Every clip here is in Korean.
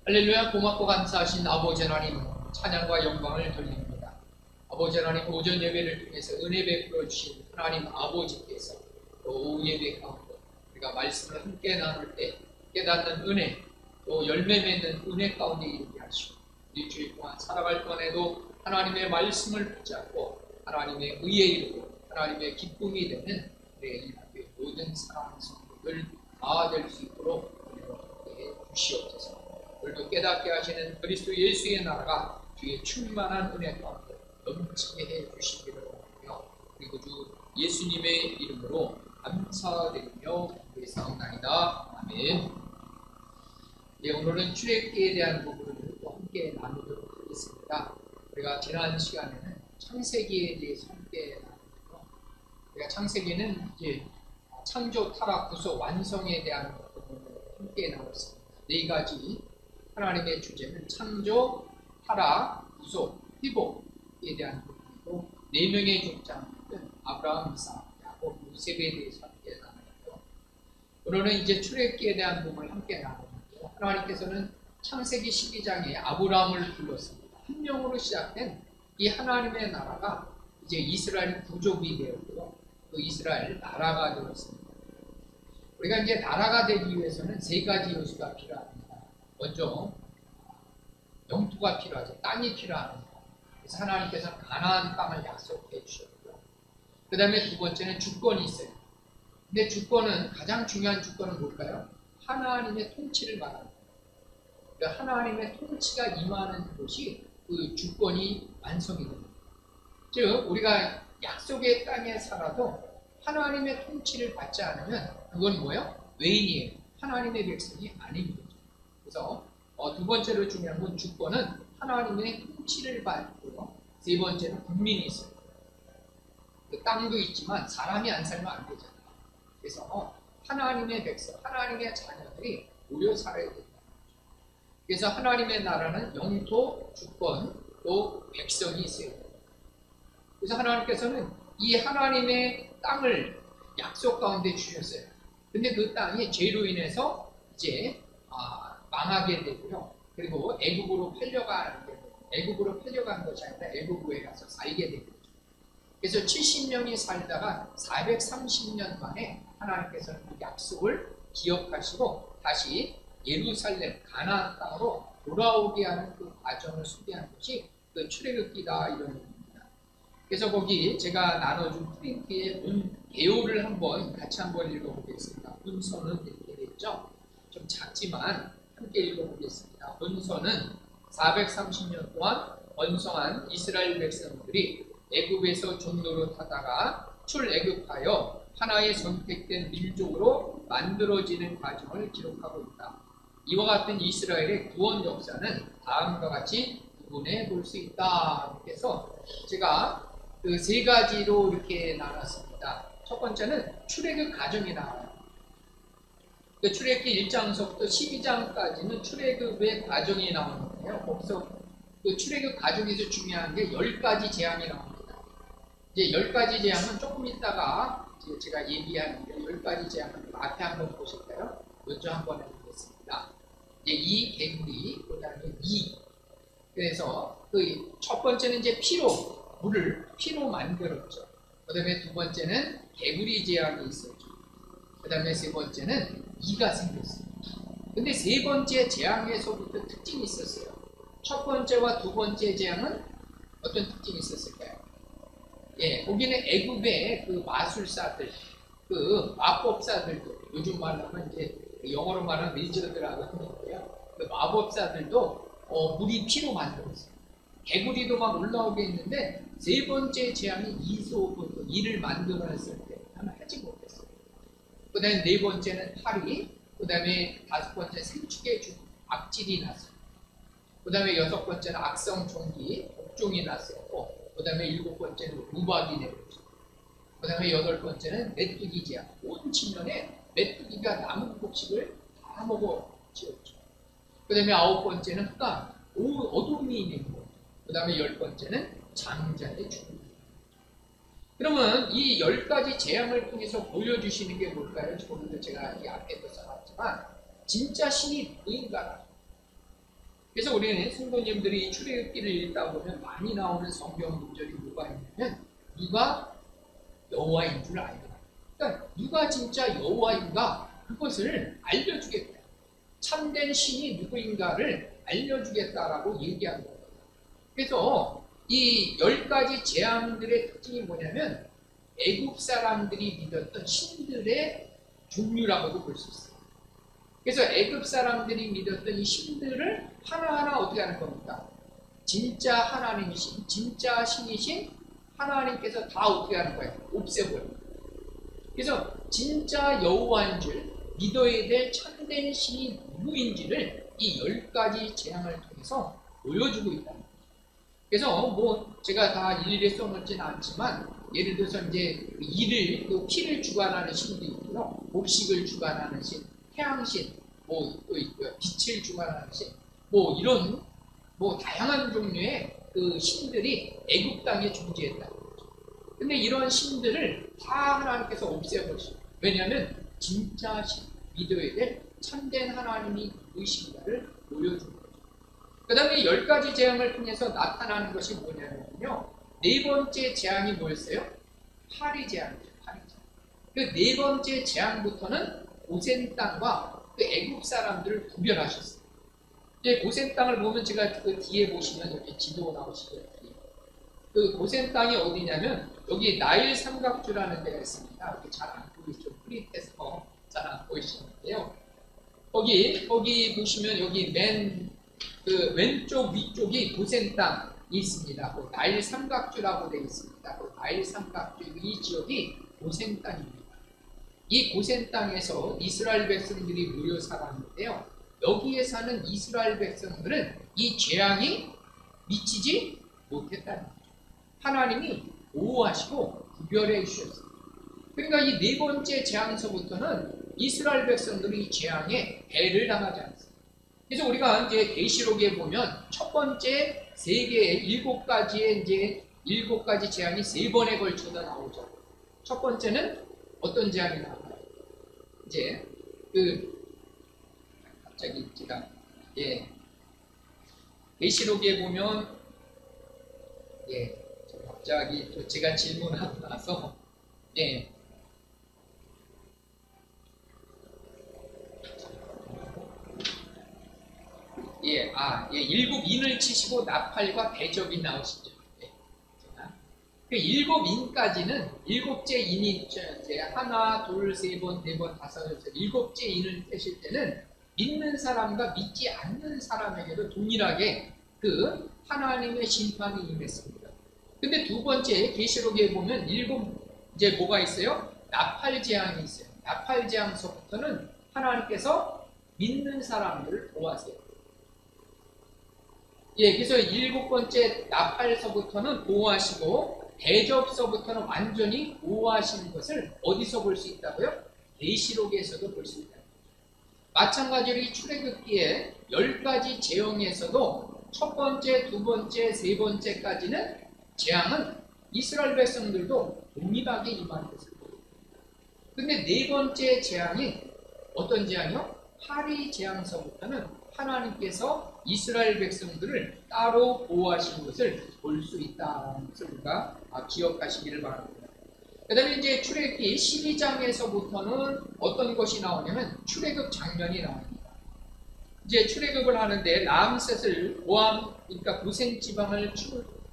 할렐루야. 고맙고 감사하신 아버지 하나님, 찬양과 영광을 돌립니다. 아버지 하나님, 오전 예배를 통해서 은혜 베풀어 주신 하나님 아버지께서 또 오후 예배 가운데 우리가 말씀을 함께 나눌 때 깨닫는 은혜, 또 열매 맺는 은혜 가운데 이르게 하시고 일주일 동안 살아갈 동안에도 하나님의 말씀을 붙잡고 하나님의 의에 이르고 하나님의 기쁨이 되는 우리의 모든 사랑하는 성도들 다 될 수 있도록 은혜롭게 주시옵소서. 오늘도 깨닫게 하시는 그리스도 예수의 나라가 주의 충만한 은혜 가운데 넘치게 해 주시기를 원하며, 그리고 주 예수님의 이름으로 감사드리며 기도했사옵나이다. 아멘. 네, 오늘은 출애굽기에 대한 부분을 또 함께 나누도록 하겠습니다. 우리가 지난 시간에는 창세기에 대해서 함께 나누고, 우리가 창세기는 이제 창조, 타락, 구속, 완성에 대한 부분을 함께 나눴습니다. 네 가지 하나님의 주제는 창조, 타락, 구속, 회복에 대한 부분이고, 네 명의 족장은 아브라함, 이삭, 야곱, 요셉에 대해서 함께 나누고요. 오늘은 이제 출애굽기에 대한 부분을 함께 나누는데요. 하나님께서는 창세기 12장에 아브라함을 불렀습니다. 한 명으로 시작된 이 하나님의 나라가 이제 이스라엘 부족이 되었고요. 또 이스라엘 나라가 되었습니다. 우리가 이제 나라가 되기 위해서는 세 가지 요소가 필요합니다. 먼저 영토가 필요하죠. 땅이 필요합니다. 그래서 하나님께서는 가나안 땅을 약속해 주셨고요. 그 다음에 두 번째는 주권이 있어요. 근데 주권은, 가장 중요한 주권은 뭘까요? 하나님의 통치를 말합니다. 그러니까 하나님의 통치가 임하는 곳이 그 주권이 완성이 됩니다. 즉 우리가 약속의 땅에 살아도 하나님의 통치를 받지 않으면 그건 뭐예요? 외인이에요. 하나님의 백성이 아닙니다. 그래서 두 번째로 중요한 건 주권은 하나님의 통치를 받고요. 세 번째는 국민이 있어요. 그 땅도 있지만 사람이 안 살면 안 되잖아요. 그래서 하나님의 백성, 하나님의 자녀들이 모여 살아야 된다. 그래서 하나님의 나라는 영토, 주권, 또 백성이 있어야 돼요. 그래서 하나님께서는 이 하나님의 땅을 약속 가운데 주셨어요. 근데 그 땅이 죄로 인해서 이제 망하게 되고요. 그리고 애굽으로 팔려간 것이 아니라 애굽에 가서 살게 되죠. 그래서 70년이 살다가 430년 만에 하나님께서는 그 약속을 기억하시고 다시 예루살렘, 가나안 땅으로 돌아오게 하는 그 과정을 소개한 것이 그 출애굽기다, 이런 의미입니다. 그래서 거기 제가 나눠준 프린트의 개요를 같이 한번 읽어보겠습니다. 문서는 이렇게 되죠. 좀 작지만 함께 읽어보겠습니다. 본서는 430년 동안 번성한 이스라엘 백성들이 애굽에서 종로로 타다가 출애굽하여 하나의 선택된 민족으로 만들어지는 과정을 기록하고 있다. 이와 같은 이스라엘의 구원 역사는 다음과 같이 구분해 볼 수 있다. 그래서 제가 그 세 가지로 이렇게 나눴습니다. 첫 번째는 출애굽 과정이 나와요. 그 출애굽기 1장서부터 12장까지는 출애굽의 과정이 나오는데요. 거기서 그 출애굽 과정에서 중요한 게 10가지 재앙이 나옵니다. 이제 10가지 재앙은 조금 있다가 제가 얘기하는데, 10가지 재앙은 앞에 한번 보실까요? 먼저 한번 해보겠습니다. 이제 이 개구리, 그 다음에 이. 그래서 그 첫 번째는 이제 물을 피로 만들었죠. 그 다음에 두 번째는 개구리 재앙이 있었죠. 그 다음에 세 번째는 이가 생겼어요. 근데 세 번째 재앙에서부터 특징이 있었어요. 첫 번째와 두 번째 재앙은 어떤 특징이 있었을까요? 예, 거기는 애굽의 그 마술사들, 그 마법사들도, 요즘 말로 하면 이제 영어로 말하면 리저드라고 하는데요. 그 마법사들도 물이 피로 만들었어요. 개구리도 막 올라오게 했는데, 세 번째 재앙이 이를 만들어냈을 때 하지 못했어요. 그 다음에 네 번째는 파리, 그 다음에 다섯 번째 생축의 악질이 났어요. 그 다음에 여섯 번째는 악성 종기, 복종이 났었고, 그 다음에 일곱 번째는 우박이 내렸죠. 그 다음에 여덟 번째는 메뚜기 재앙. 온 측면에 메뚜기가 남은 곡식을 다 먹어 지었죠. 그 다음에 아홉 번째는 흑암, 어둠이 있는 것. 그 다음에 열 번째는 장자의 죽음. 그러면 이 10가지 재앙을 통해서 보여주시는 게 뭘까요? 오늘도 제가 이 앞에도 써놨지만, 진짜 신이 누구인가? 그래서 우리는 성도님들이 출애굽기를 읽다 보면 많이 나오는 성경 구절이 뭐가 있냐면 누가 여호와인 줄 알거라. 그러니까 누가 진짜 여호와인가 그것을 알려주겠다. 참된 신이 누구인가를 알려주겠다라고 얘기한 거예요. 그래서 이 10가지 재앙들의 특징이 뭐냐면 애굽 사람들이 믿었던 신들의 종류라고도 볼 수 있어요. 그래서 애굽 사람들이 믿었던 이 신들을 하나하나 어떻게 하는 겁니까? 진짜 하나님이신, 진짜 신이신 하나님께서 다 어떻게 하는 거예요? 없애버려요. 그래서 진짜 여호와인 줄 믿어야 될 참된 신이 누구인지를 이 10가지 재앙을 통해서 보여주고 있다. 그래서 뭐 제가 다 일일이 써놓지는 않지만 예를 들어서 이제 일을 또 피를 주관하는 신도 있고요, 곡식을 주관하는 신, 태양신 뭐 또 있고요, 빛을 주관하는 신, 뭐 이런 뭐 다양한 종류의 그 신들이 애굽 땅에 존재했다. 근데 이런 신들을 다 하나님께서 없애버리시고, 왜냐하면 진짜 신, 믿어야 될 참된 하나님이 누구이신가를 보여주는 거죠. 그 다음에 10가지 재앙을 통해서 나타나는 것이 뭐냐면요, 네 번째 재앙이 뭐였어요? 파리 재앙이죠. 파리 재앙. 그 네 번째 재앙부터는 고센 땅과 그 애굽 사람들을 구별하셨어요. 이제 고센 땅을 보면 제가 그 뒤에 보시면 여기 지도 나오시겠지. 그 고센 땅이 어디냐면 여기 나일 삼각주라는 데가 있습니다. 이렇게 잘 안 보이죠? 프린트해서 잘 안 보이시는데요. 거기 보시면 여기 그 왼쪽 위쪽이 고센 땅이 있습니다. 그 나일 삼각주라고 되어 있습니다. 그 나일 삼각주 이 지역이 고센 땅입니다. 이 고센 땅에서 이스라엘 백성들이 모여 살았는데요. 여기에 사는 이스라엘 백성들은 이 재앙이 미치지 못했다는 거죠. 하나님이 보호하시고 구별해 주셨습니다. 그러니까 이 네 번째 재앙에서부터는 이스라엘 백성들이 이 재앙에 배를 당하지 않습니다. 그래서 우리가 이제 계시록에 보면 첫 번째 세계의 7가지의 이제 7가지 재앙이 3번에 걸쳐서 나오죠. 첫 번째는 어떤 재앙이 나와요? 이제 갑자기 제가 계시록에 보면 갑자기 또 제가 질문하고 나서 일곱 인을 치시고 나팔과 대접이 나오시죠. 그 7인까지는 7째 인이 이제 하나, 둘, 세 번, 네 번, 다섯, 여섯, 7째 인을 떼실 때는 믿는 사람과 믿지 않는 사람에게도 동일하게 그 하나님의 심판이 임했습니다. 근데 두 번째 계시록에 보면 이제 뭐가 있어요? 나팔 재앙이 있어요. 나팔 재앙서부터는 하나님께서 믿는 사람들을 보호하세요. 그래서 7번째 나팔서부터는 보호하시고 대접서부터는 완전히 보호하시는 것을 어디서 볼 수 있다고요? 계시록에서도 볼 수 있다. 마찬가지로 이 출애굽기에 10가지 재앙에서도 첫 번째, 두 번째, 세 번째까지는 재앙은 이스라엘 백성들도 동일하게 임하는 것을 보입니다. 근데 네 번째 재앙이 어떤 재앙이요? 파리 재앙서부터는 하나님께서 이스라엘 백성들을 따로 보호하시는 것을 볼 수 있다는 것을 우리가 기억하시기를 바랍니다. 그 다음에 이제 출애굽기 12장에서부터는 어떤 것이 나오냐면 출애굽 장면이 나옵니다. 이제 출애굽을 하는데 라암셋을 그러니까 고센 지방을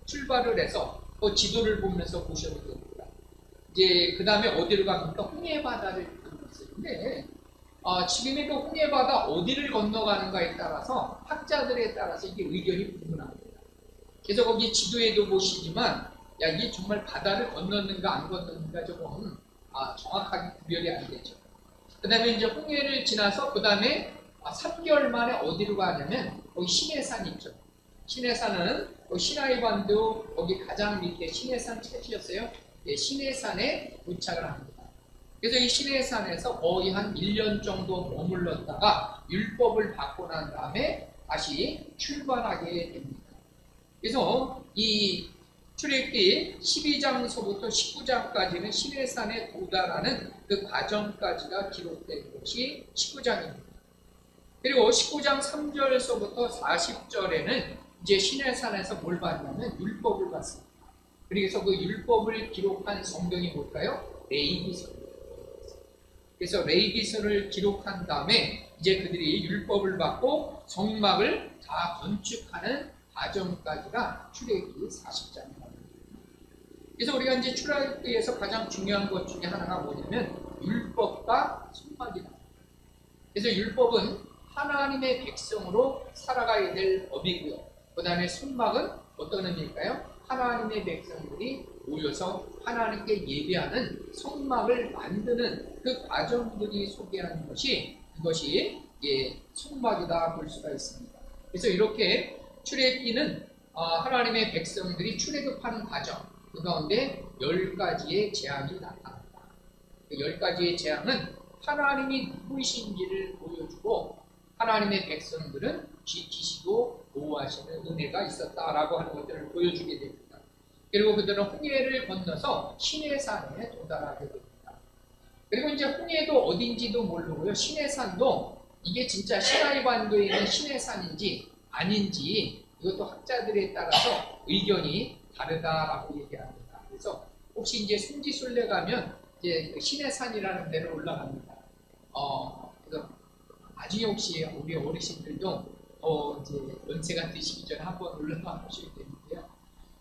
출발을 해서 그 지도를 보면서 보셔도 됩니다. 이제 그 다음에 어디로 갑니까? 홍해 바다를 건넜어요. 근데 지금의 그 홍해 바다 어디를 건너가는가에 따라서 학자들에 따라서 이게 의견이 분분합니다. 그래서 거기 지도에도 보시지만 이게 정말 바다를 건넜는가 안 건넜는가 조금 정확하게 구별이 안 되죠. 그 다음에 이제 홍해를 지나서 그 다음에 3개월 만에 어디로 가냐면 거기 시내산 있죠. 시내산은 시나이 반도 거기 가장 밑에 시내산 찾으셨어요? 시내산에 도착을 합니다. 그래서 이 시내산에서 거의 한 1년 정도 머물렀다가 율법을 받고 난 다음에 다시 출발하게 됩니다. 그래서 이 출애굽기 12장서부터 19장까지는 시내산에 도달하는 그 과정까지가 기록된 것이 19장입니다. 그리고 19장 3절서부터 40절에는 이제 시내산에서 뭘 봤냐면 율법을 봤습니다. 그래서 그 율법을 기록한 성경이 뭘까요? 레위기서. 그래서 레위기서를 기록한 다음에 이제 그들이 율법을 받고 성막을 다 건축하는 과정까지가 출애굽기 40장입니다. 그래서 우리가 이제 출애굽기에서 가장 중요한 것 중에 하나가 뭐냐면 율법과 성막이다. 그래서 율법은 하나님의 백성으로 살아가야 될 법이고요. 그 다음에 성막은 어떤 의미일까요? 하나님의 백성들이 모여서 하나님께 예배하는 성막을 만드는 그 과정들이 소개하는 것이 그것이 성막이다 볼 수가 있습니다. 그래서 이렇게 출애굽기는 하나님의 백성들이 출애굽하는 과정 그 가운데 10가지의 재앙이 나타납니다. 그 10가지의 재앙은 하나님이 누구이신지를 보여주고 하나님의 백성들은 지키시고 보호하시는 은혜가 있었다라고 하는 것들을 보여주게 됩니다. 그리고 그들은 홍해를 건너서 시내산에 도달하게 됩니다. 그리고 이제 홍해도 어딘지도 모르고요. 시내산도 이게 진짜 시나이 반도에 있는 시내산인지 아닌지 이것도 학자들에 따라서 의견이 다르다라고 얘기합니다. 그래서 혹시 이제 순지순례 가면 이제 시내산이라는 데로 올라갑니다. 그래서 나중에 혹시 우리 어르신들도 이제 연세가 드시기 전에 한번 올라가 보셔야 되는데요.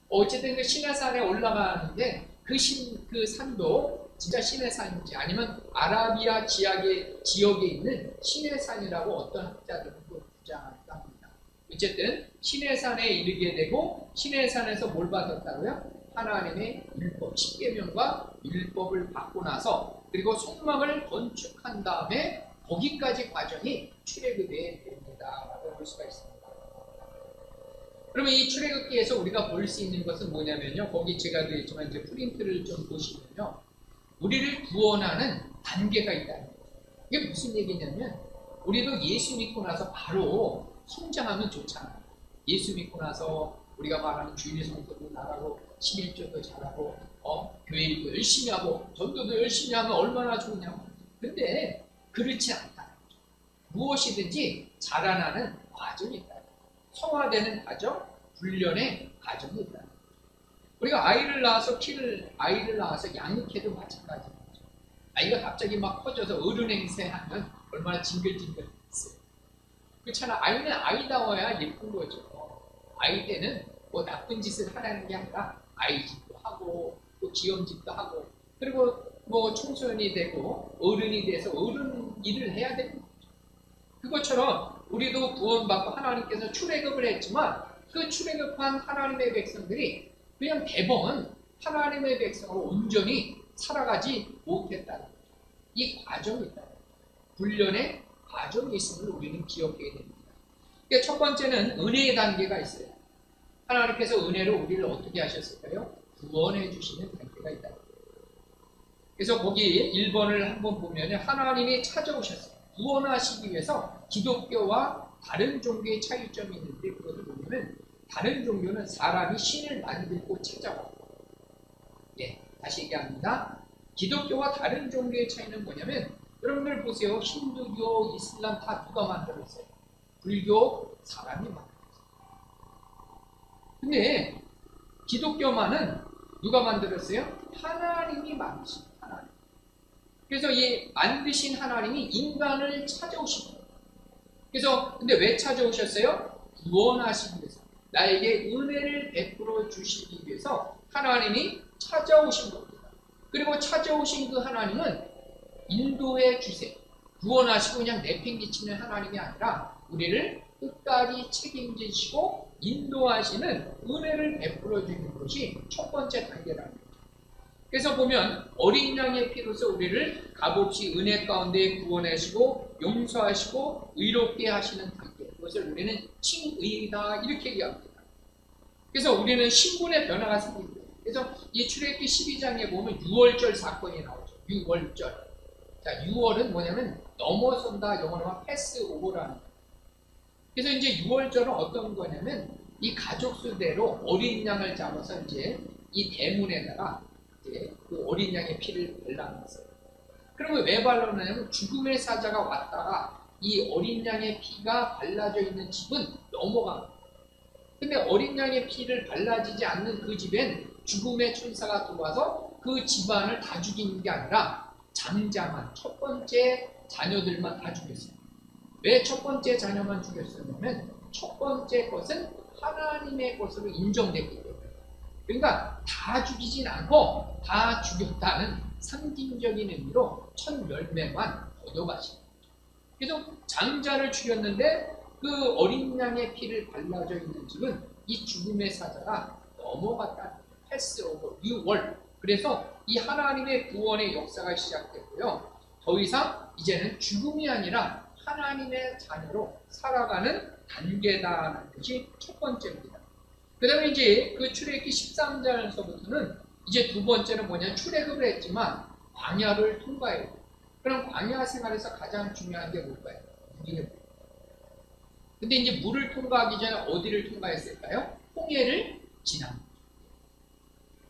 어쨌든 그 시내산에 올라가는데 그 산도 진짜 시내산인지 아니면 아라비아 지역에 있는 시내산이라고 어떤 학자들은 또 주장한다고 합니다. 어쨌든 시내산에 이르게 되고 시내산에서 뭘 받았다고요? 하나님의 율법, 십계명과 율법을 받고 나서 그리고 성막을 건축한 다음에 거기까지 과정이 출애굽에 됩니다. 라고 볼 수가 있습니다. 그러면 이 출애굽기에서 우리가 볼 수 있는 것은 뭐냐면요. 거기 제가 그랬지만 이제 프린트를 좀 보시면요. 우리를 구원하는 단계가 있다는 거예요. 이게 무슨 얘기냐면 우리도 예수 믿고 나서 바로 성장하면 좋잖아요. 예수 믿고 나서 우리가 말하는 주일의 성도도 나가고 11조도 잘하고 교회 열심히 하고 전도도 열심히 하면 얼마나 좋냐고. 근데 그렇지 않다는 거죠. 무엇이든지 자라나는 과정이 있다. 성화되는 과정, 훈련의 과정이 있다. 우리가 아이를 낳아서 양육해도 마찬가지인 거죠. 아이가 갑자기 막 커져서 어른 행세하면 얼마나 징글징글했어요. 그렇잖아. 아이는 아이다워야 예쁜 거죠. 아이 때는 뭐 나쁜 짓을 하라는 게 아니라 아이 짓도 하고 또 귀여운 짓도 하고 그리고 뭐 청소년이 되고 어른이 돼서 어른 일을 해야 되는 거죠. 그것처럼 우리도 구원받고 하나님께서 출애굽을 했지만 그 출애굽한 하나님의 백성들이 그냥 대부분 하나님의 백성으로 온전히 살아가지 못했다는 거죠. 이 과정이 있다는 거죠. 훈련의 과정이 있음을 우리는 기억해야 됩니다. 그러니까 첫 번째는 은혜의 단계가 있어요. 하나님께서 은혜로 우리를 어떻게 하셨을까요? 구원해 주시는 단계가 있다. 그래서 거기 1번을 한번 보면 하나님이 찾아오셨어요. 구원하시기 위해서 기독교와 다른 종교의 차이점이 있는데 그것을 보면 다른 종교는 사람이 신을 만들고 찾아와요. 다시 얘기합니다. 기독교와 다른 종교의 차이는 뭐냐면 여러분들 보세요. 힌두교, 이슬람 다 누가 만들었어요? 불교 사람이 만들었어요. 근데 기독교만은 누가 만들었어요? 하나님이 만드신 하나님. 그래서 이 만드신 하나님이 인간을 찾아오신 거예요. 그래서 근데 왜 찾아오셨어요? 구원하시기 위해서. 나에게 은혜를 베풀어 주시기 위해서 하나님이 찾아오신 겁니다. 그리고 찾아오신 그 하나님은 인도해 주세요. 구원하시고 그냥 내팽개치는 하나님이 아니라 우리를 끝까지 책임지시고 인도하시는 은혜를 베풀어 주는 것이 첫 번째 단계라는 거죠. 그래서 보면 어린 양의 피로서 우리를 값없이 은혜 가운데 구원하시고 용서하시고 의롭게 하시는 단계. 그것을 우리는 칭의다 이렇게 얘기합니다. 그래서 우리는 신분의 변화가 생깁니다. 그래서 이 출애굽기 12장에 보면 6월절 사건이 나오죠. 6월절. 자, 6월은 뭐냐면 넘어선다, 영어로 패스 오버라는 거예요. 그래서 이제 6월절은 어떤 거냐면 이 가족 수대로 어린 양을 잡아서 이제 이 대문에다가 이제 그 어린 양의 피를 발라놨어요. 그러면 왜 발라놨냐면 죽음의 사자가 왔다가 이 어린 양의 피가 발라져 있는 집은 넘어갑니다. 근데 어린 양의 피를 발라지지 않는 그 집엔 죽음의 천사가 들어와서 그 집안을 다 죽이는 게 아니라 장자만, 첫 번째 자녀들만 다 죽였어요. 왜 첫 번째 자녀만 죽였었냐면 첫 번째 것은 하나님의 것으로 인정됐기 때문에. 그러니까 다 죽이진 않고 다 죽였다는 상징적인 의미로 첫 열매만 거둬가십니다. 그래서 장자를 죽였는데 그 어린 양의 피를 발라져 있는 집은 이 죽음의 사자가 넘어갔다. 패스 오버, 유월. 그래서 이 하나님의 구원의 역사가 시작됐고요. 더 이상 이제는 죽음이 아니라 하나님의 자녀로 살아가는 단계다라는 것이 첫 번째입니다. 그 다음에 이제 그 출애굽기 13장에서부터는 이제 두 번째는 뭐냐, 출애굽을 했지만 광야를 통과해야 돼요. 그럼 광야 생활에서 가장 중요한 게 뭘까요? 물이에요. 근데 이제 물을 통과하기 전에 어디를 통과했을까요? 홍해를 지납니다.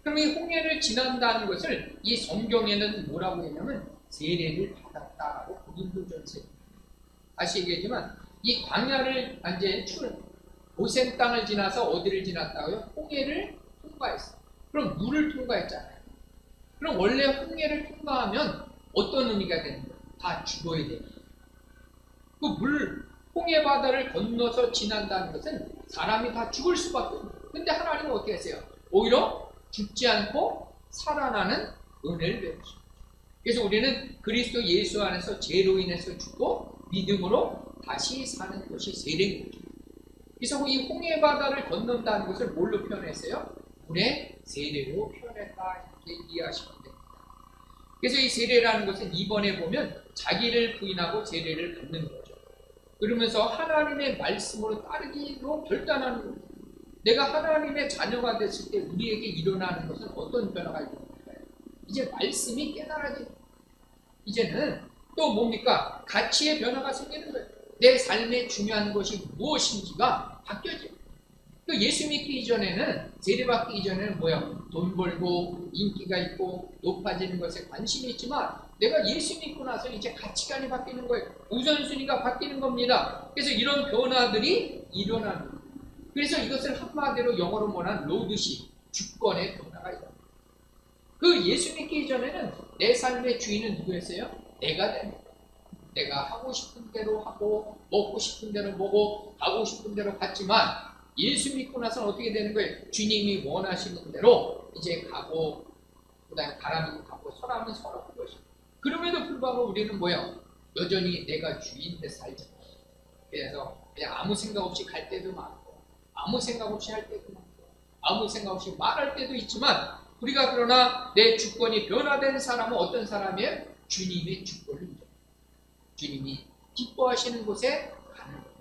그럼 이 홍해를 지난다는 것을 이 성경에는 뭐라고 했냐면 세례를 받았다라고 고린도전서에 다시 얘기하지만 이 광야를 이제 고센 땅을 지나서 어디를 지났다고요? 홍해를 통과했어요. 그럼 물을 통과했잖아요. 그럼 원래 홍해를 통과하면 어떤 의미가 되는 거예요? 다 죽어야 돼요. 그 홍해 바다를 건너서 지난다는 것은 사람이 다 죽을 수밖에 없어요. 근데 하나님은 어떻게 했어요? 오히려 죽지 않고 살아나는 은혜를 베푸십니다. 그래서 우리는 그리스도 예수 안에서 죄로 인해서 죽고 믿음으로 다시 사는 것이 세례입니다. 그래서 이 홍해 바다를 건넌다는 것을 뭘로 표현했어요? 물의 세례로 표현했다, 이렇게 이해하시면 됩니다. 그래서 이 세례라는 것은 이번에 보면 자기를 부인하고 세례를 받는 거죠. 그러면서 하나님의 말씀으로 따르기로 결단하는 겁니다. 내가 하나님의 자녀가 됐을 때 우리에게 일어나는 것은 어떤 변화가 일어날까요? 이제 말씀이 깨달아집니다. 이제는 또 뭡니까? 가치의 변화가 생기는 거예요. 내 삶에 중요한 것이 무엇인지가 바뀌어져요. 또 예수 믿기 이전에는, 세례받기 이전에는 뭐야? 돈 벌고 인기가 있고 높아지는 것에 관심이 있지만 내가 예수 믿고 나서 이제 가치관이 바뀌는 거예요. 우선순위가 바뀌는 겁니다. 그래서 이런 변화들이 일어나는 거예요. 그래서 이것을 한마디로 영어로 말하는 로드십, 주권의 변화가 일어납니다. 그 예수 믿기 이전에는 내 삶의 주인은 누구였어요? 내가 됩니다. 내가 하고 싶은 대로 하고 먹고 싶은 대로 먹고 가고 싶은 대로 갔지만 예수 믿고 나서는 어떻게 되는 거예요? 주님이 원하시는 대로 이제 가고 그 다음에 가라면 가고 서라면 서라는 것입니다. 그럼에도 불구하고 우리는 뭐예요? 여전히 내가 주인인데 살잖아. 그래서 그냥 아무 생각 없이 갈 때도 많고 아무 생각 없이 할 때도 많고 아무 생각 없이 말할 때도 있지만 우리가 그러나 내 주권이 변화된 사람은 어떤 사람이에요? 주님의 주권을 인정합니다. 주님이 기뻐하시는 곳에 가는 거예요.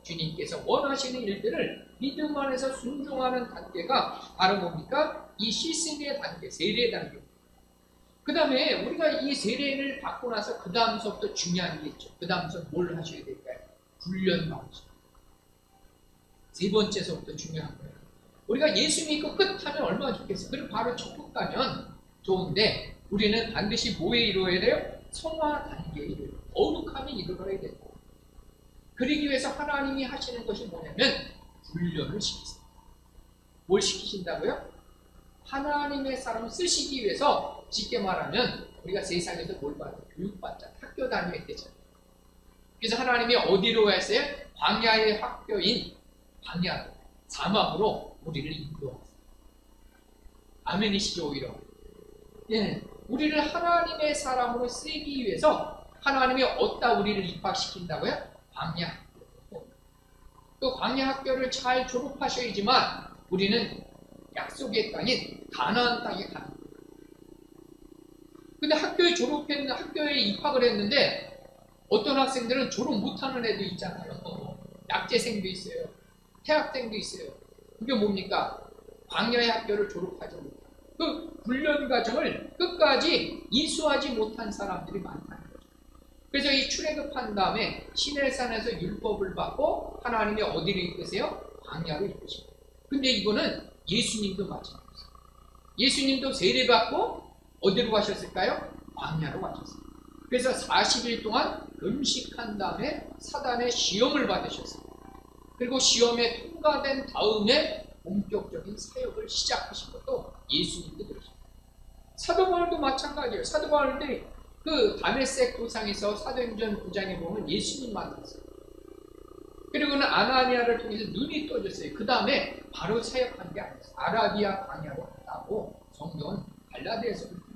주님께서 원하시는 일들을 믿음 안에서 순종하는 단계가 바로 뭡니까? 이 시스템의 단계, 세례 단계. 그 다음에 우리가 이 세례를 받고 나서 그 다음서부터 중요한 게 있죠. 그 다음서 뭘 하셔야 될까요? 훈련 받으시죠. 세 번째서부터 중요한 거예요. 우리가 예수 믿고 끝하면 얼마나 좋겠어요. 그리고 바로 천국 가면 좋은데 우리는 반드시 뭐에 이루어야 돼요? 성화 단계에 이르러야 돼요. 거룩함에 이르러야 되고 그러기 위해서 하나님이 하시는 것이 뭐냐면 훈련을 시키세요. 뭘 시키신다고요? 하나님의 사람을 쓰시기 위해서 쉽게 말하면 우리가 세상에서 뭘 받아요? 교육받잖아요. 학교 다녀야 되잖아요. 그래서 하나님이 어디로 했어요? 광야의 학교인 광야로 사막으로 우리를 인도하세요. 아멘이시죠 오히려. 예, 우리를 하나님의 사람으로 쓰기 위해서 하나님이 어디다 우리를 입학시킨다고요? 광야 학교. 또 광야 학교를 잘 졸업하셔야지만 우리는 약속의 땅인 가나안 땅에 가는 거예요. 근데 학교에 입학을 했는데 어떤 학생들은 졸업 못하는 애도 있잖아요. 약재생도 있어요. 태학생도 있어요. 그게 뭡니까? 광야의 학교를 졸업하지 못해요. 그 훈련 과정을 끝까지 이수하지 못한 사람들이 많다는 거죠. 그래서 이 출애굽한 다음에 시내산에서 율법을 받고 하나님이 어디를 이끄세요? 광야로 이끄십니다. 근데 이거는 예수님도 마찬가지예요. 예수님도 세례받고 어디로 가셨을까요? 광야로 가셨어요. 그래서 40일 동안 금식한 다음에 사단의 시험을 받으셨어요. 그리고 시험에 통과된 다음에 본격적인 사역을 시작하신 것도 예수님도 그러십니다. 사도 바울도 마찬가지예요. 사도 바울들이 그 다메섹 도상에서 사도행전 9장에 보면 예수님 만났어요. 그리고는 아나니아를 통해서 눈이 떠졌어요. 그 다음에 바로 사역한 게 아니었어요. 아라비아 광야로 갔다고 성경은 갈라디아에서 그랬어요.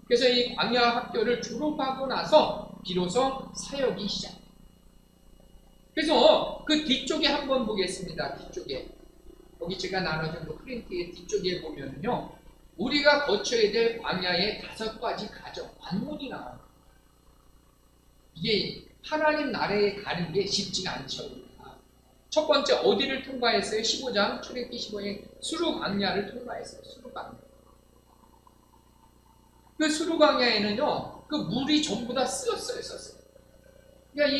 그래서 이 광야 학교를 졸업하고 나서 비로소 사역이 시작돼요. 그래서 그 뒤쪽에 한번 보겠습니다. 뒤쪽에. 여기 제가 나눠준 그 프린트의 뒤쪽에 보면은요, 우리가 거쳐야 될 광야의 5가지 과정, 관문이 나와요. 이게 하나님 나라에 가는 게 쉽지가 않죠. 첫 번째 어디를 통과했어요? 15장 출애굽기 15장 수르 광야를 통과했어요. 수르 광야. 그 수르 광야에는요, 그 물이 전부 다 썼어요. 그러니까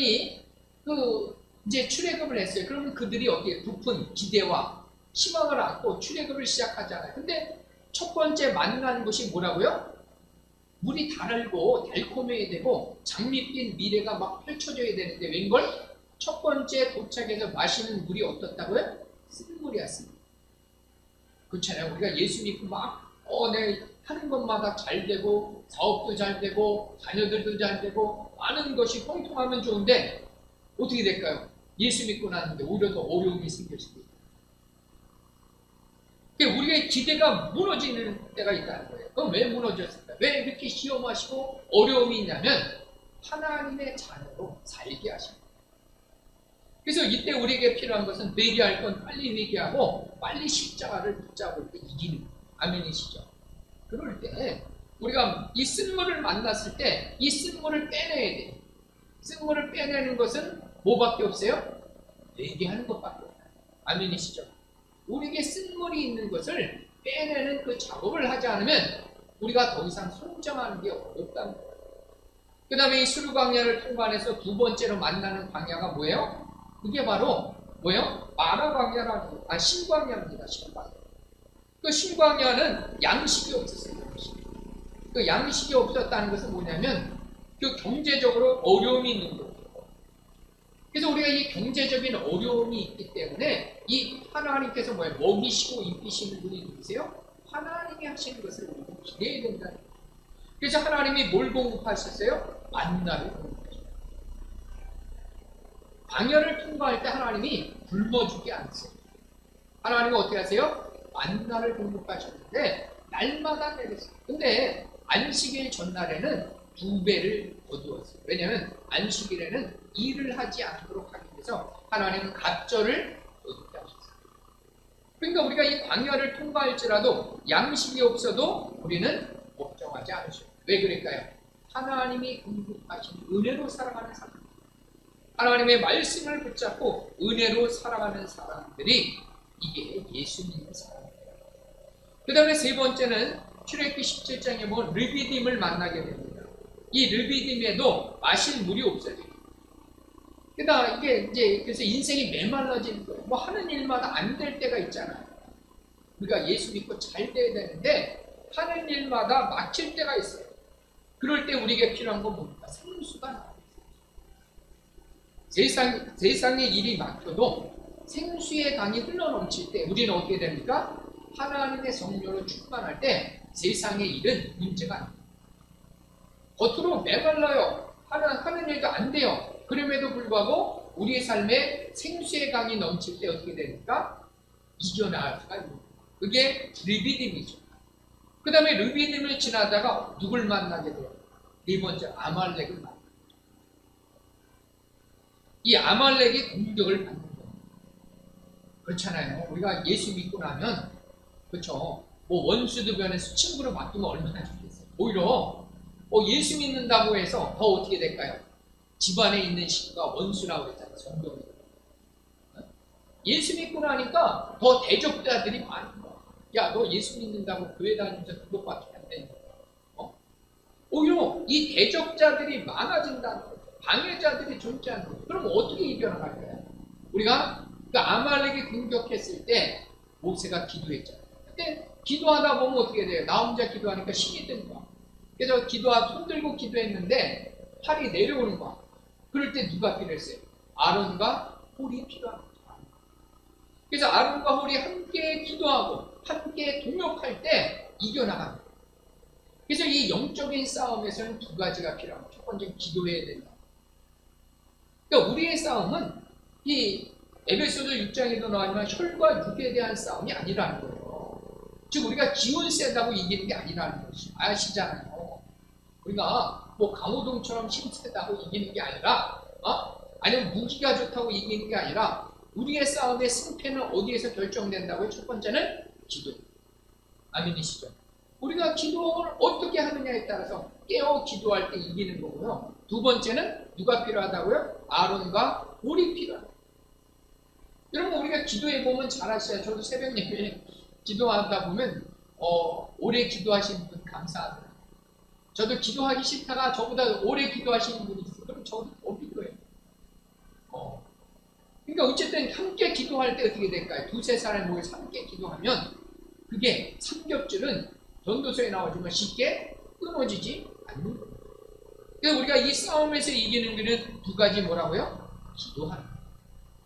이제 출애굽을 했어요. 그러면 그들이 어디에 부푼 기대와 희망을 안고 출애굽을 시작하잖아요. 근데 첫 번째 만난 곳이 뭐라고요? 물이 달고 달콤해야 되고 장밋빛 미래가 막 펼쳐져야 되는데 웬걸? 첫 번째 도착해서 마시는 물이 어떻다고요? 쓴물이었습니다. 그렇잖아요. 우리가 예수 믿고 내 하는 것마다 잘 되고 사업도 잘 되고 자녀들도 잘 되고 많은 것이 형통하면 좋은데 어떻게 될까요? 예수 믿고 나는데 오히려 더 어려움이 생길 수도 있다. 우리의 기대가 무너지는 때가 있다는 거예요. 그럼 왜 무너졌을까? 왜 이렇게 시험하시고 어려움이 있냐면 하나님의 자녀로 살게 하십니다. 그래서 이때 우리에게 필요한 것은 회개할 건 빨리 회개하고 빨리 십자가를 붙잡을 때 이기는 거예요. 아멘이시죠? 그럴 때 우리가 이 쓴물을 만났을 때 이 쓴물을 빼내야 돼요. 쓴물을 빼내는 것은 뭐밖에 없어요? 회개하는 것밖에 없어요. 아멘이시죠? 우리에게 쓴물이 있는 것을 빼내는 그 작업을 하지 않으면 우리가 더 이상 성장하는 게 어렵다는 거예요. 그 다음에 이 수르 광야를 통과해서 두 번째로 만나는 광야가 뭐예요? 그게 바로 뭐예요? 마라 광야라는 신광야입니다. 신광야. 그 신광야는 양식이 없었어요. 그 양식이 없었다는 것은 뭐냐면 그 경제적으로 어려움이 있는 거예요. 그래서 우리가 이 경제적인 어려움이 있기 때문에 이 하나님께서 먹이시고 입히시는 분이 누구세요? 하나님이 하시는 것을 우리가 기대해야 된다는 거예요. 그래서 하나님이 뭘 공급하셨어요? 만나를 공급하셨어요. 광야를 통과할 때 하나님이 굶어 주지 않으세요. 하나님은 어떻게 하세요? 만나를 공급하셨는데 날마다 내렸어요. 근데 안식일 전날에는 2배를 거두었어요. 왜냐하면 안식일에는 일을 하지 않도록 하기 위해서 하나님은 갑절을 거두게 하셨어요. 그러니까 우리가 이 광야를 통과할지라도 양식이 없어도 우리는 걱정하지 않으셔요. 왜 그럴까요? 하나님이 공급하신 은혜로 살아가는 사람, 하나님의 말씀을 붙잡고 은혜로 살아가는 사람들이 이게 예수 믿는 사람이에요. 그 다음에 세 번째는 출애굽기 17장에 보면 르비딤을 만나게 됩니다. 이 르비딤에도 마실 물이 없어져요. 그러니까 그래서 인생이 메말라지는 거예요. 하는 일마다 안 될 때가 있잖아요. 우리가 예수 믿고 잘 돼야 되는데 하는 일마다 막힐 때가 있어요. 그럴 때 우리에게 필요한 건 뭡니까? 생수가 나와요. 세상의 일이 막혀도 생수의 강이 흘러넘칠 때 우리는 어떻게 됩니까? 하나님의 성령으로 충만할 때 세상의 일은 문제가 아닙니다. 겉으로 메말라요. 하는 일도 안 돼요. 그럼에도 불구하고 우리의 삶에 생수의 강이 넘칠 때 어떻게 됩니까? 이겨나갈 수가 있는 거예요. 그게 르비딤이죠. 그 다음에 르비딤을 지나다가 누굴 만나게 돼요? 네 번째 아말렉을 만나요. 이 아말렉이 공격을 받는 거예요. 그렇잖아요. 우리가 예수 믿고 나면 그렇죠. 원수도 변해서 친구로 바뀌면 얼마나 좋겠어요. 오히려 예수 믿는다고 해서 더 어떻게 될까요? 집안에 있는 식구가 원수라고 했잖아요. 성경에. 예수 믿고 나니까 더 대적자들이 많은 거야. 야, 너 예수 믿는다고 교회 다니면서 그것밖에 안 되는 거야. 오히려 이 대적자들이 많아진다는 거예요. 방해자들이 존재하는 거예요. 그럼 어떻게 이겨나갈까요? 우리가 그 아말렉이 공격했을 때 모세가 기도했잖아요. 근데 기도하다 보면 어떻게 돼요? 나 혼자 기도하니까 힘이 든 거야. 그래서 손 들고 기도했는데 팔이 내려오는 거야. 그럴 때 누가 필요했어요? 아론과 홀이 필요한 거죠. 그래서 아론과 홀이 함께 기도하고 함께 동역할 때 이겨나가는 거예요. 그래서 이 영적인 싸움에서는 두 가지가 필요합니다. 첫 번째 기도해야 된다. 그러니까 우리의 싸움은 이 에베소서 6장에도 나왔지만 혈과 육에 대한 싸움이 아니라는 거예요. 즉 우리가 기운 세다고 이기는 게 아니라는 것이 아시잖아요. 우리가 뭐 강호동처럼 힘 세다고 이기는 게 아니라 아니면 무기가 좋다고 이기는 게 아니라 우리의 싸움의 승패는 어디에서 결정된다고요? 첫 번째는 기도. 아멘이시죠? 우리가 기도를 어떻게 하느냐에 따라서 깨어 기도할 때 이기는 거고요. 두 번째는 누가 필요하다고요? 아론과 홀이 필요하다. 여러분 우리가 기도해 보면 잘 아시죠? 저도 새벽 예배에 기도하다 보면 오래 기도하시는 분 감사하더라고요. 저도 기도하기 싫다가 저보다 오래 기도하시는 분이 있어요. 그럼 저도 더 기도해요. 그러니까 어쨌든 함께 기도할 때 어떻게 될까요? 두세 사람이 모여서 함께 기도하면 그게 삼겹줄은 전도서에 나오지만 쉽게 끊어지지 않는 겁니다. 그래서 우리가 이 싸움에서 이기는 길은 두 가지 뭐라고요? 기도하는 거예요.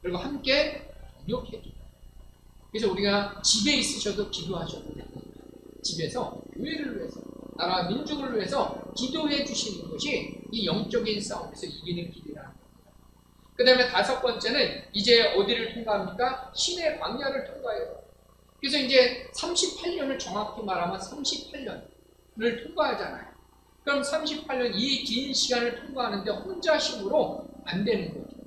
그리고 함께 동역해주고. 그래서 우리가 집에 있으셔도 기도하셔도 됩니다. 집에서 교회를 위해서 나라 민족을 위해서 기도해 주시는 것이 이 영적인 싸움에서 이기는 길이라는 겁니다. 그 다음에 다섯 번째는 이제 어디를 통과합니까? 신의 광야를 통과해요. 그래서 이제 38년을 정확히 말하면 38년을 통과하잖아요. 그럼 38년 이 긴 시간을 통과하는데 혼자 힘으로 안 되는 거죠.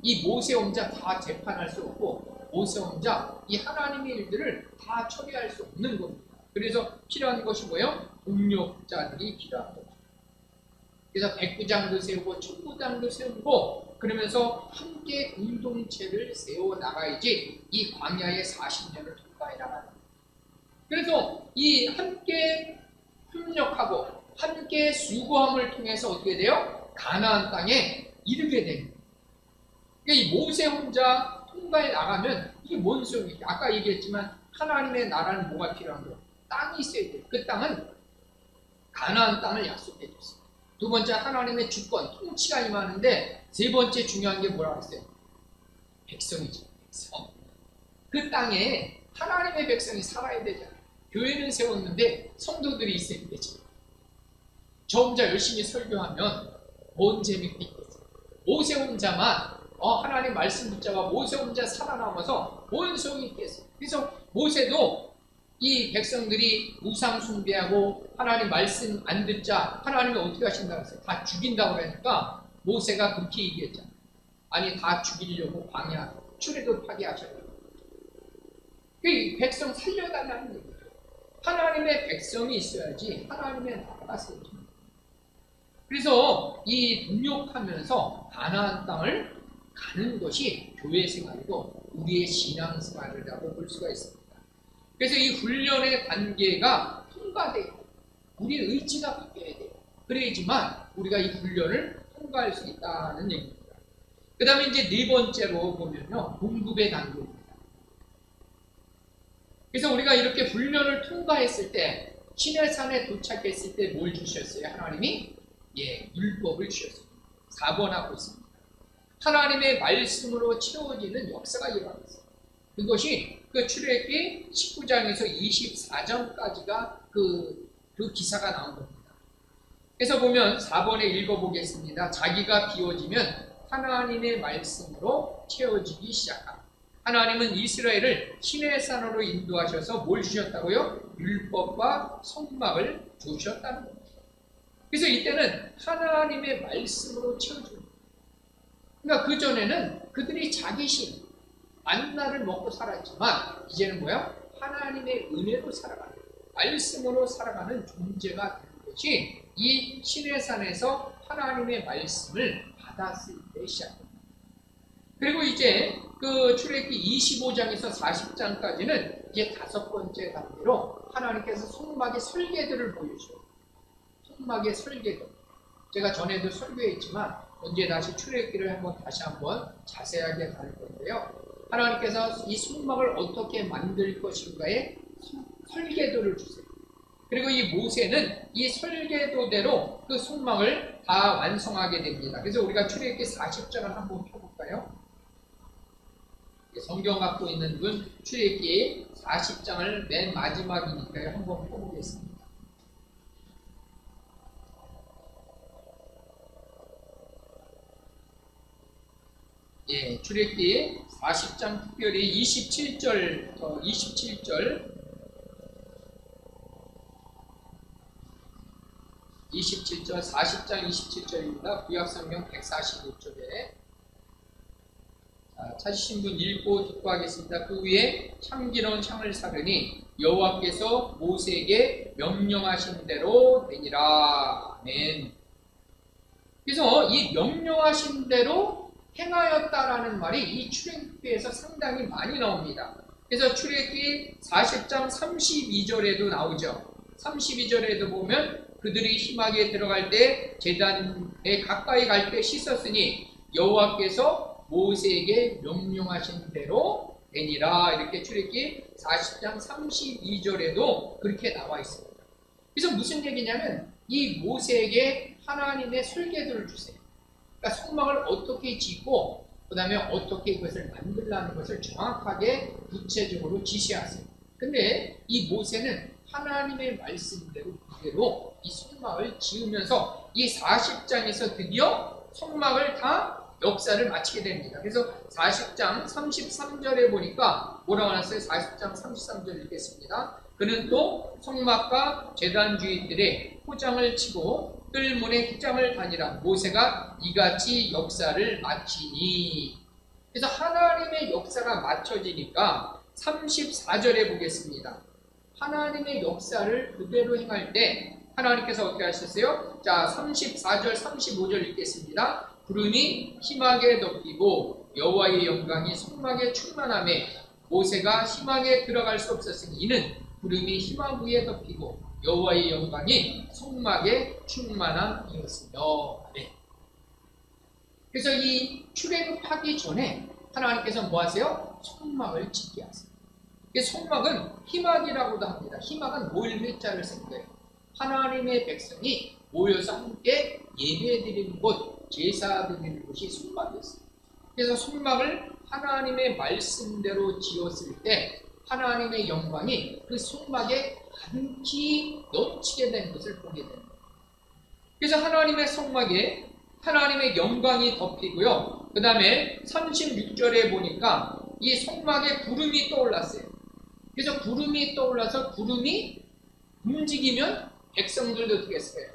이 모세 혼자 다 재판할 수 없고 모세 혼자 이 하나님의 일들을 다 처리할 수 없는 겁니다. 그래서 필요한 것이 뭐예요? 동력자들이 필요한 거죠. 그래서 백부장도 세우고 천부장도 세우고 그러면서 함께 공동체를 세워나가야지 이 광야의 40년을 통과해 나가는 거예요. 그래서 이 함께 협력하고 함께 수고함을 통해서 어떻게 돼요? 가나안 땅에 이르게 됩니다. 그러니까 이 모세 혼자 통과해 나가면 이게 뭔 소용이에요? 아까 얘기했지만 하나님의 나라는 뭐가 필요한 거예요? 땅이 있어야 돼요. 그 땅은 가나안 땅을 약속해 줬어요. 두 번째 하나님의 주권, 통치가 임하는데 세 번째 중요한 게 뭐라고 했어요? 백성이죠. 백성. 그 땅에 하나님의 백성이 살아야 되잖아요. 교회는 세웠는데 성도들이 있어야 되죠. 저 혼자 열심히 설교하면 뭔 재미가 있겠어요? 모세 혼자만 하나님 말씀 붙잡아 모세 혼자 살아남아서 뭔 소용이 있겠어요? 그래서 모세도 이 백성들이 우상 숭배하고 하나님 말씀 안 듣자 하나님이 어떻게 하신다고 했어요? 다 죽인다고 하니까 모세가 그렇게 얘기했잖아요. 아니 다 죽이려고 광야 출애굽하게 하셨다고. 그 백성 살려달라는 얘기죠. 하나님의 백성이 있어야지 하나님의 나라가 세워집니다. 그래서 이 동역하면서 가나안 땅을 가는 것이 교회 생활이고 우리의 신앙 생활이라고 볼 수가 있습니다. 그래서 이 훈련의 단계가 통과돼요. 우리의 의지가 바뀌어야 돼요. 그래야지만 우리가 이 훈련을 통과할 수 있다는 얘기입니다. 그 다음에 이제 네 번째로 보면요. 공급의 단계입니다. 그래서 우리가 이렇게 훈련을 통과했을 때 시내산에 도착했을 때 뭘 주셨어요? 하나님이? 율법을 주셨습니다. 4번하고 있습니다. 하나님의 말씀으로 채워지는 역사가 일어났어요. 그것이 그 출애굽기 19장에서 24장까지가 그 기사가 나온 겁니다. 그래서 보면 4번에 읽어보겠습니다. 자기가 비워지면 하나님의 말씀으로 채워지기 시작합니다. 하나님은 이스라엘을 시내산으로 인도하셔서 뭘 주셨다고요? 율법과 성막을 주셨다는 겁니다. 그래서 이때는 하나님의 말씀으로 채워줍니다. 그러니까 그전에는 그들이 자기 신, 만나를 먹고 살았지만 이제는 뭐야? 하나님의 은혜로 살아가는, 말씀으로 살아가는 존재가 되는 것이 이 시내산에서 하나님의 말씀을 받았을 때 시작합니다. 그리고 이제 그 출애굽기 25장에서 40장까지는 이제 다섯 번째 단계로 하나님께서 성막의 설계들을 보여주셔요. 성막의 설계들. 제가 전에도 설교했지만 언제 다시 출애굽기를 다시 한번 자세하게 다룰 건데요. 하나님께서 이 성막을 어떻게 만들 것인가에 설계도를 주세요. 그리고 이 모세는 이 설계도대로 그 속막을 다 완성하게 됩니다. 그래서 우리가 출애굽기 40장을 한번 펴볼까요? 성경 갖고 있는 분 출애굽기 40장을 맨 마지막이니까요. 한번 펴보겠습니다. 예, 출애굽기 40장 특별히 27절 40장 27절입니다. 구약성경 145쪽에 찾으신 분 읽고 듣고 하겠습니다. 그 위에 참기름 창을 사르니 여호와께서 모세에게 명령하신 대로 되니라. 아멘. 그래서 이 명령하신 대로 행하였다라는 말이 이 출애굽기에서 상당히 많이 나옵니다. 그래서 출애굽기 40장 32절에도 나오죠. 32절에도 보면 그들이 희막에 들어갈 때 제단에 가까이 갈 때 씻었으니 여호와께서 모세에게 명령하신 대로 되니라. 이렇게 출애굽기 40장 32절에도 그렇게 나와 있습니다. 그래서 무슨 얘기냐면 이 모세에게 하나님의 설계도를 주세요. 그러니까 속막을 어떻게 짓고 그 다음에 어떻게 이것을 만들라는 것을 정확하게 구체적으로 지시하세요. 근데 이 모세는 하나님의 말씀대로 그대로 이 속막을 지으면서 이 40장에서 드디어 속막을 다 역사를 마치게 됩니다. 그래서 40장 33절에 보니까 뭐라고 나왔어요? 40장 33절 읽겠습니다. 그는 또 성막과 제단 주인들의 포장을 치고 뜰문에 휘장을 다니라. 모세가 이같이 역사를 마치니. 그래서 하나님의 역사가 마쳐지니까 34절에 보겠습니다. 하나님의 역사를 그대로 행할 때 하나님께서 어떻게 하셨어요? 자, 34절 35절 읽겠습니다. 구름이 희막에 덮이고 여호와의 영광이 성막에 충만하매 모세가 희막에 들어갈 수 없었으니 이는 구름이 희막 위에 덮이고 여호와의 영광이 성막에 충만함이었으며. 네. 그래서 이 출애굽하기 전에 하나님께서 뭐 하세요? 성막을 짓게 하세요. 성막은 희막이라고도 합니다. 희막은 모일회자를 쓴 거예요. 하나님의 백성이 모여서 함께 예배드리는 곳, 제사드리는 곳이 성막이었어요. 그래서 성막을 하나님의 말씀대로 지었을 때 하나님의 영광이 그 성막에 가득히 넘치게 된 것을 보게 됩니다. 그래서 하나님의 성막에 하나님의 영광이 덮이고요. 그 다음에 36절에 보니까 이 성막에 구름이 떠올랐어요. 그래서 구름이 떠올라서 구름이 움직이면 백성들도 어떻게 했어요?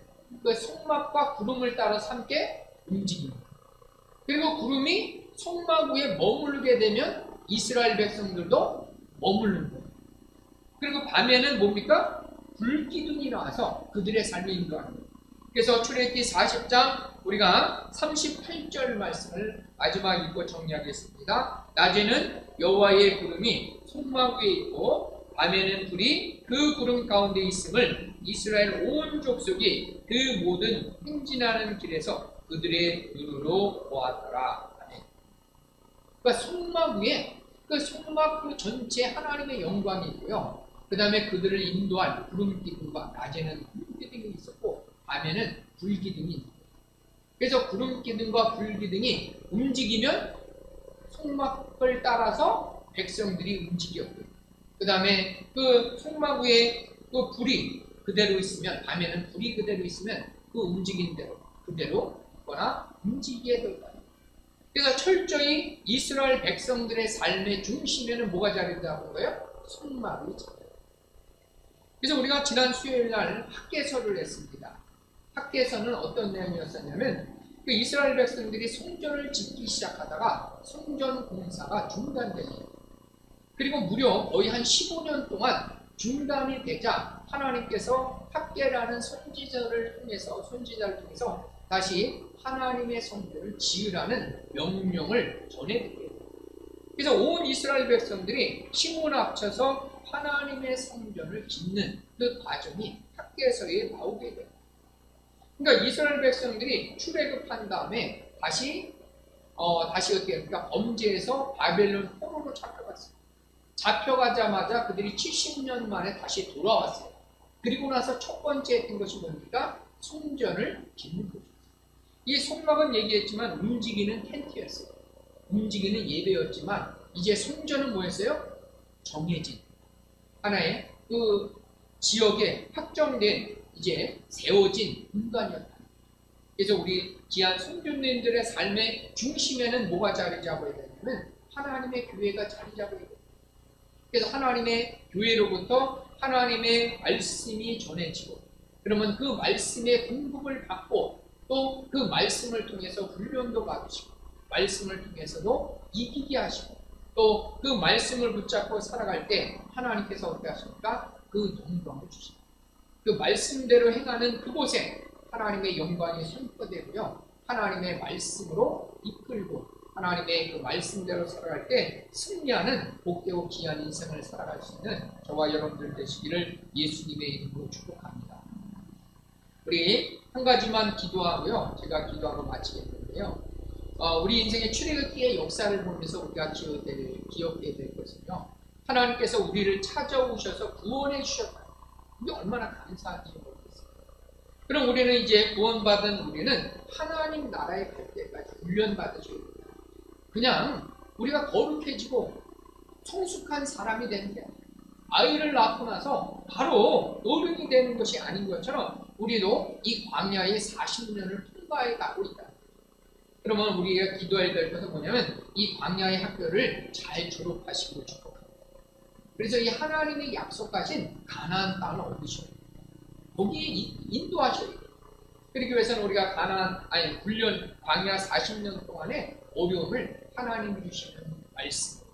그 성막과 구름을 따라서 함께 움직입니다. 그리고 구름이 성막 위에 머물게 되면 이스라엘 백성들도 머무르는 거예요. 그리고 밤에는 뭡니까? 불기둥이 나와서 그들의 삶을 인도하는 거예요. 그래서 출애굽기 40장 우리가 38절 말씀을 마지막 읽고 정리하겠습니다. 낮에는 여호와의 구름이 성막 위에 있고 밤에는 불이 그 구름 가운데 있음을 이스라엘 온 족속이 그 모든 행진하는 길에서 그들의 눈으로 보았더라. 그러니까 성막 위에 그 성막 그 전체 하나님의 영광이 있고요. 그 다음에 그들을 인도할 구름 기둥과 낮에는 구름 기둥이 있었고 밤에는 불 기둥이 있는 거예요. 그래서 구름 기둥과 불 기둥이 움직이면 성막을 따라서 백성들이 움직였고요. 그 다음에 그 성막 위에 그 불이 그대로 있으면 밤에는 불이 그대로 있으면 그 움직이는 대로 그대로 있거나 움직이게 될까요? 그래서 철저히 이스라엘 백성들의 삶의 중심에는 뭐가 자리한다는 거예요? 성막이 자리해요. 그래서 우리가 지난 수요일 날 학개서를 했습니다. 학개서는 어떤 내용이었었냐면 그 이스라엘 백성들이 성전을 짓기 시작하다가 성전 공사가 중단됩니다. 그리고 무려 거의 한 15년 동안 중단이 되자 하나님께서 학개라는 선지자를 통해서 다시 하나님의 성전을 지으라는 명령을 전해드려요. 그래서 온 이스라엘 백성들이 힘을 합쳐서 하나님의 성전을 짓는 그 과정이 학개서에 나오게 돼요. 그러니까 이스라엘 백성들이 출애굽한 다음에 다시 어떻게 그러니까 범죄에서 바벨론 포로로 잡혀갔어요. 잡혀가자마자 그들이 70년 만에 다시 돌아왔어요. 그리고 나서 첫 번째 했던 것이 뭡니까? 성전을 짓는 거죠. 이 성막은 얘기했지만 움직이는 텐트였어요. 움직이는 예배였지만 이제 성전은 뭐였어요? 정해진 하나의 그 지역에 확정된 이제 세워진 공간이었다. 그래서 우리 귀한 성도님들의 삶의 중심에는 뭐가 자리 잡아야 되냐면 하나님의 교회가 자리 잡아야 돼요. 그래서 하나님의 교회로부터 하나님의 말씀이 전해지고 그러면 그 말씀의 공급을 받고 또 그 말씀을 통해서 훈련도 받으시고 말씀을 통해서도 이기게 하시고 또 그 말씀을 붙잡고 살아갈 때 하나님께서 어떻게 하십니까? 그 영광을 주십니다. 그 말씀대로 행하는 그곳에 하나님의 영광이 선포되고요. 하나님의 말씀으로 이끌고 하나님의 그 말씀대로 살아갈 때 승리하는 복되고 귀한 인생을 살아갈 수 있는 저와 여러분들 되시기를 예수님의 이름으로 축복합니다. 우리 한 가지만 기도하고요. 제가 기도하고 마치겠는데요. 우리 인생의 출애굽기의 역사를 보면서 우리가 기억해야 될 것은요. 하나님께서 우리를 찾아오셔서 구원해 주셨다. 이게 얼마나 감사한지 모르겠어요. 그럼 우리는 이제 구원받은 우리는 하나님 나라에 갈 때까지 훈련받으셔야 됩니다. 그냥 우리가 거룩해지고 성숙한 사람이 되는데 아이를 낳고 나서 바로 어른이 되는 것이 아닌 것처럼 우리도 이 광야의 40년을 통과해 가고 있다. 그러면 우리가 기도해야 될 것은 뭐냐면 이 광야의 학교를 잘 졸업하시고 축복합니다. 그래서 이 하나님의 약속하신 가나안 땅을 얻으셔야 됩니다. 거기에 인도하셔야 돼요. 그러기 위해서는 우리가 훈련 광야 40년 동안의 어려움을 하나님이 주시는 말씀